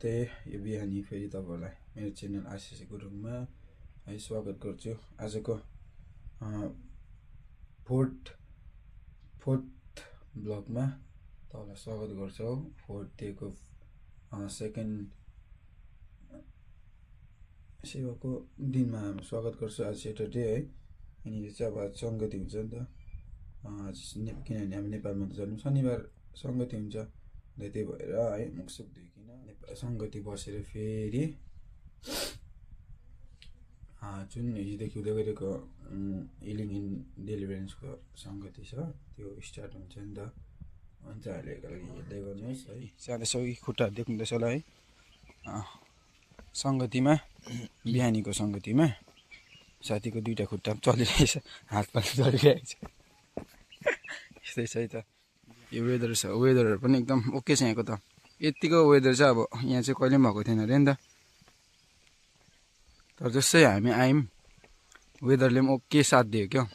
नमस्ते यो बिहानी फेरि तपाईहरुलाई मेरो च्यानल आशिष गुरुङमा है स्वागत गर्छु। आजको फोर्थ ब्लगमा तपाईलाई स्वागत गर्छु। फोर्थ डेको सेकेन्ड सेवाको दिनमा हामी स्वागत गर्छु। आज सैटरडे है, यिनीहरू चाहिँ अब संगति हुन्छ नि त, किनभने हामी नेपालमा त जानु शनिबार संगति हुन्छ, त्यही भएर है मुखसुख धुइकिन संगति बसेर फेरि जुन हिजोदेखि हुँदै गरेको हिलिङ इन डेलिभरेन्सको संगति छ त्यो स्टार्ट हुन्छ नि त। हुन्छ अहिले हेर्दै गर्नुहोस् है, जाँदैछ कि खुट्टाहरू देख्नुहुँदैछ होला है। संगतिमा बिहानीको संगतिमा साथीको दुईटा खुट्टा चलिरहेछ, हात पानी चलिरहेको छ। यस्तै छ है त यो वेदर छ। वेदरहरू पनि एकदम ओके छ यहाँको त। यतिको वेदर चाहिँ अब यहाँ चाहिँ कहिले पनि भएको थिएन अरे नि त, तर जस्तै हामी आयौँ वेदरले पनि ओके साथ दियो क्या।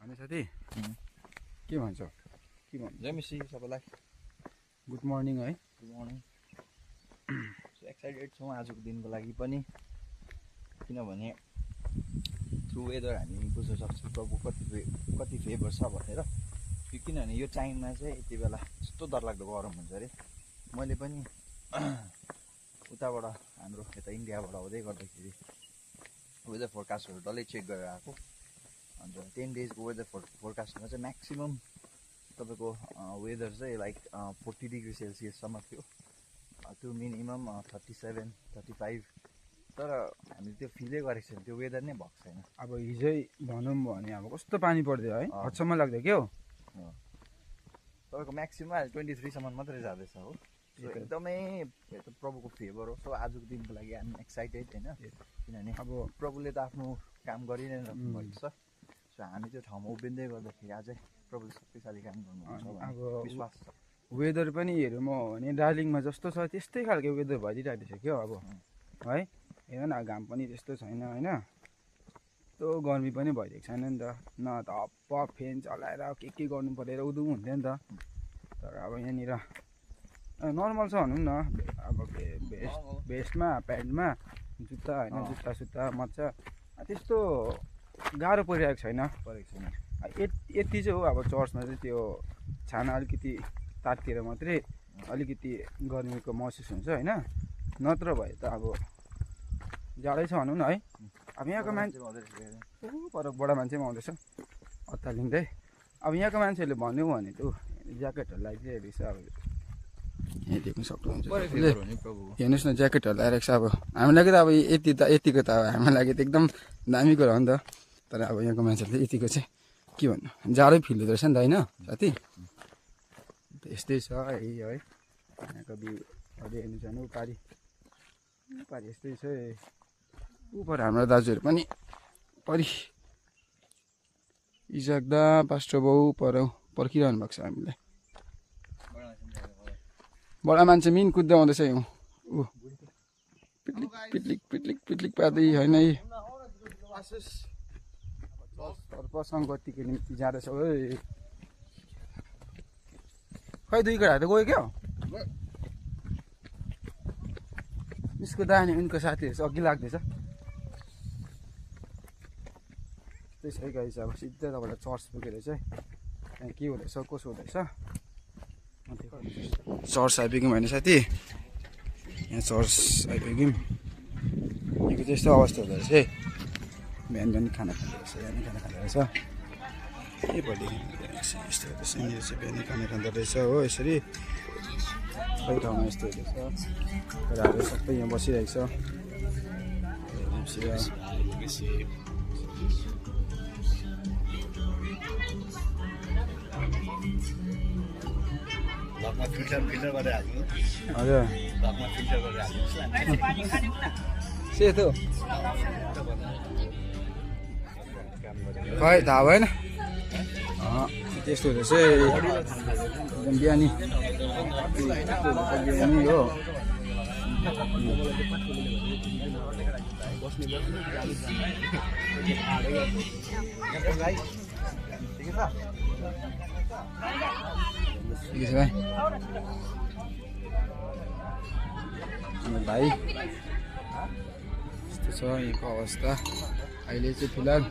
होइन साथी, के भन्छ? के भन्छ? जय मिसी सबैलाई गुड मर्निङ है। Good morning. एक्साइटेड छौँ आजको दिनको लागि पनि, किनभने थ्रु वेदर हामी बुझ्न सक्छौँ प्रभु कति फेभर छ भनेर। किनभने यो टाइममा चाहिँ यति बेला यस्तो डरलाग्दो गरम हुन्छ अरे। मैले पनि उताबाट हाम्रो यता इन्डियाबाट आउँदै गर्दाखेरि वेदर फोरकास्टहरू डल्लै चेक गरेर आएको। अन्त 10 डेजको वेदर फोरकास्टमा चाहिँ म्याक्सिमम् तपाईँको वेदर चाहिँ लाइक 40 डिग्री सेल्सियससम्म थियो, त्यो मिनिमम 37, 35। तर हामीले त्यो फिलै गरेको छैन, त्यो वेदर नै भएको छैन। अब हिजै भनौँ भने अब कस्तो पानी पर्थ्यो है, हदसम्म लाग्थ्यो क्या। तपाईँको म्याक्सिमम अहिले 23सम्म मात्रै जाँदैछ हो। एकदमै प्रभुको फेभर हो। सो आजको दिनको लागि हामी एक्साइटेड होइन, किनभने अब प्रभुले त आफ्नो काम गरि नै रहनु भएको छ। सो हामी त्यो ठाउँमा उभिँदै गर्दाखेरि अझै प्रभुले शक्तिशाली काम गर्नुहुन्छ अब विश्वास छ। वेदर पनि हेरौँ भने दार्जिलिङमा जस्तो छ त्यस्तै खालको वेदर भइदिइरहेको छ क्या अब है। हेर न, घाम पनि त्यस्तो छैन होइन, यस्तो गर्मी पनि भइदिएको छैन नि त। न त हप्प फ्यान चलाएर के गर्नु परेर उदु हुन्थ्यो नि त। तर अब यहाँनिर नर्मल छ भनौँ न। अब भेस्टमा प्यान्टमा जुत्ता होइन, जुत्ता सुत्ता मजा त्यस्तो गाह्रो परिरहेको छैन। यति चाहिँ हो अब चर्चमा चाहिँ त्यो छाना अलिकति तातिएर मात्रै अलिकति गर्मीको महसुस हुन्छ होइन, नत्र भए त अब जाडै छ भनौँ न है। अब यहाँको मान्छे पर बडा मान्छे पनि आउँदैछ अत्तालिँदै। अब यहाँको मान्छेहरूले भन्यो भने त ज्याकेटहरू लगाइदिएको रहेछ। अब यहाँ देख्नु सक्नुहुन्छ, हेर्नुहोस् न ज्याकेटहरू लगाइरहेको छ। अब हामीलाई त अब यतिको त अब हाम्रो लागि त एकदम दामी कुरा हो नि त। तर अब यहाँको मान्छेहरूले यतिको चाहिँ के भन्नु, जाडै फिल हुँदो रहेछ नि त होइन साथी। यस्तै छ है यहाँको भ्यूहरू हेर्नु छ भने पारि यस्तै छ। उपर हाम्रो दाजुहरू पनि परि इजाग्दा पास्टर बाउ पर्खिरहनु भएको छ हामीलाई। बडा मान्छे मिन कुद्दै आउँदैछ ऊ पिटलिक पार्दै होइन है। सङ्गतिको निम्ति जाँदैछ है। खै दुई केटा त गयो क्या। यसको दानी उनको साथीहरू चाहिँ अघि लाग्दैछ। त्यस्तै छ है गाइस। अब सिधै तपाईँलाई चर्च पुगेर चाहिँ त्यहाँ के हुँदैछ कसो हुँदैछ चर्च आइपुग्यौँ होइन साथी। यहाँ चर्च आइपुग्यौँ। यहाँको चाहिँ यस्तो अवस्था हुँदो रहेछ है। बिहान खाना खाँदो रहेछ, खाना खाँदो रहेछ। यहीपट्टि यस्तो हुँदैछ, यहाँनिर चाहिँ बिहान खाना खाँदो रहेछ हो। यसरी सबै ठाउँमा यस्तो हुँदैछ। केटाहरू सबै यहाँ बसिरहेको छ। फिल्टर गरेर हाल्नु हजुर फिल्टर गरेर हाल्नु सेतो खै थाहा भएन त्यस्तो रहेछ एकदम बिहानी हो। ठिकै छ भाइ। अनि भाइ यस्तो छ यहाँको अवस्था अहिले चाहिँ फिलहाल।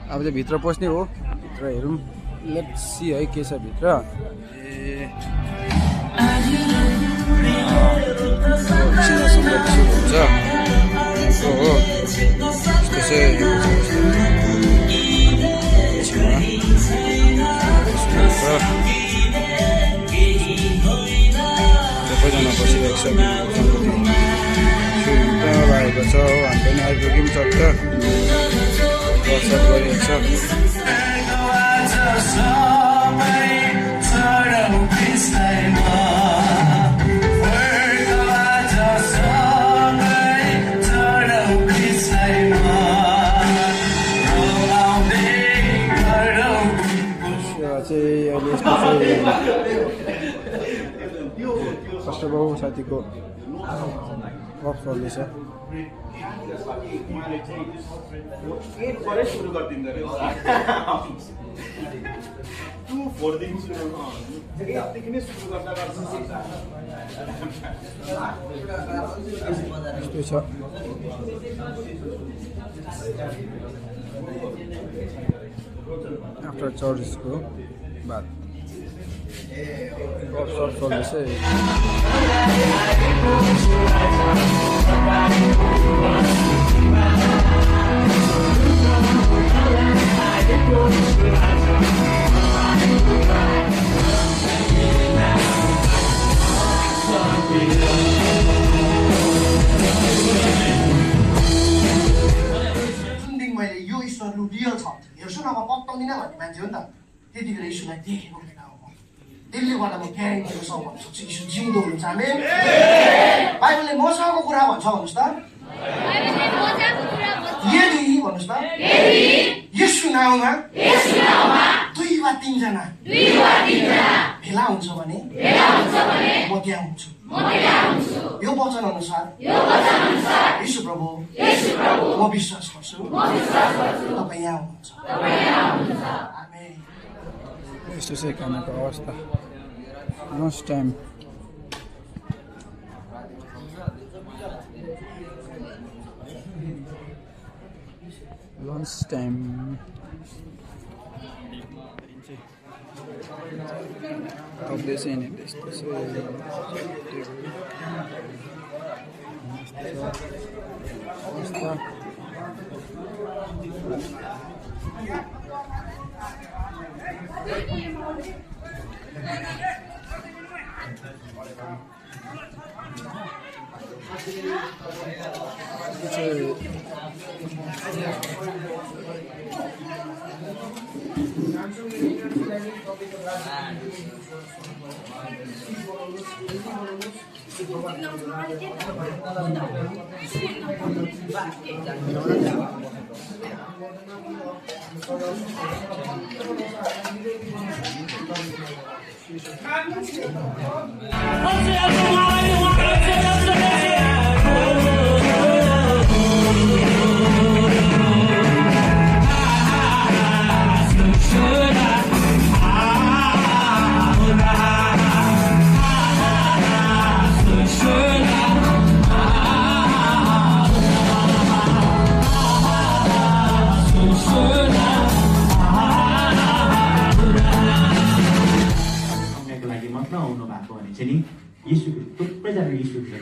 अब चाहिँ भित्र पस्ने हो, भित्र हेरौँ। लेट्स सी है के छ भित्र। हुन्छ यस्तो हो, यस्तो चाहिँ सबैजना बसिरहेको छ, लागेको छ हो। हामी पनि आइपुग्यौँ चट्ट गफसफ गरिरहेको छ। चाहिँ अहिले यस्तो चाहिँ फर्स्ट बाउ साथीको गफ चल्दैछ। यस्तो छ आफ्टर चर्चको बाद गफसफ चल्दैछ। मैले यो ईश्वर लु रियल छ हेर्छु न, म पत्ताउँदिनँ भन्ने मान्छे हो नि त। त्यतिखेर यीशुलाई देखेको बेला हो। त्यसले गर्दा म ग्यारेन्टी दिनु भन्न सक्छु यीशु जिउँदो हुनुहुन्छ। हामी बाइबलले मसँगको कुरा भन्छ भन्नुहोस् त, यदि भन्नुहोस् त यीशु नाउँमा दुई वा तीनजना भेला हुन्छ भने म त्यहाँ हुन्छु। यो वचन अनुसार यीशु प्रभु म विश्वास गर्छु तपाईँ यहाँ हुनुहुन्छ। यस्तो चाहिँ खानाको अवस्था लन्च टाइम। आउँदैछ यहाँनिर यस्तो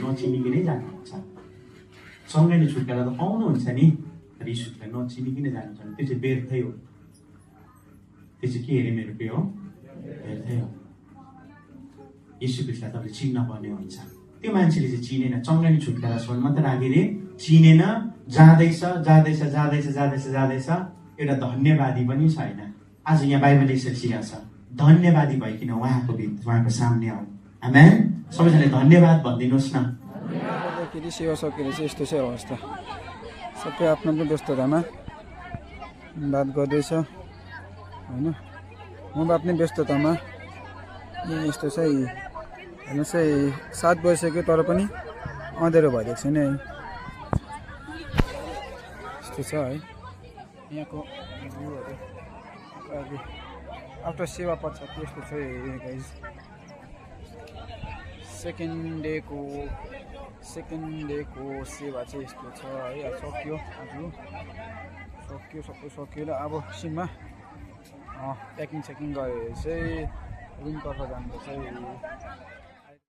नचिनिकनै जानुहुन्छ। सँगै नै छुटकारा त पाउनुहुन्छ नि, तर यीशुलाई नचिनिकन जानुहुन्छ भने त्यो चाहिँ व्यर्थै हो। त्यो चाहिँ के अरे मेरो के हो? व्यर्थै हो। यीशु ख्रीष्टलाई तपाईँले चिन्न पर्ने हुन्छ। त्यो मान्छेले चाहिँ चिनेन, सँगै नै छुटकारा छोड्न मात्र राखे रे, चिनेन, जाँदैछ जाँदैछ जाँदैछ जाँदैछ जाँदैछ। एउटा धन्यवादी पनि छैन। आज यहाँ बाइबल यसरी छ, धन्यवादी भइकन उहाँको सामने आऊ। आमेन। सबैजनाले धन्यवाद भनिदिनुहोस् न। गर्दाखेरि सेवा सकेर चाहिँ यस्तो चाहिँ अवस्था, सबै आफ्नो आफ्नो व्यस्ततामा बात गर्दैछ होइन। म आफ्नो व्यस्ततामा यस्तो चाहिँ हेर्नुहोस् है, 7 बजिसक्यो तर पनि अँध्यारो भइरहेको छैन है। यस्तो छ है यहाँको भ्यूहरू। आफ्टर सेवा पछाडि यस्तो छ गाइज। सेकेन्ड डेको सेकेन्ड डेको सेवा चाहिँ यस्तो छ है। अब सक्यो आज सक्यो सबै सक्यो र अब एकछिनमा प्याकिङ सेकिङ गरेर चाहिँ रुमतर्फ जानुपर्छ है।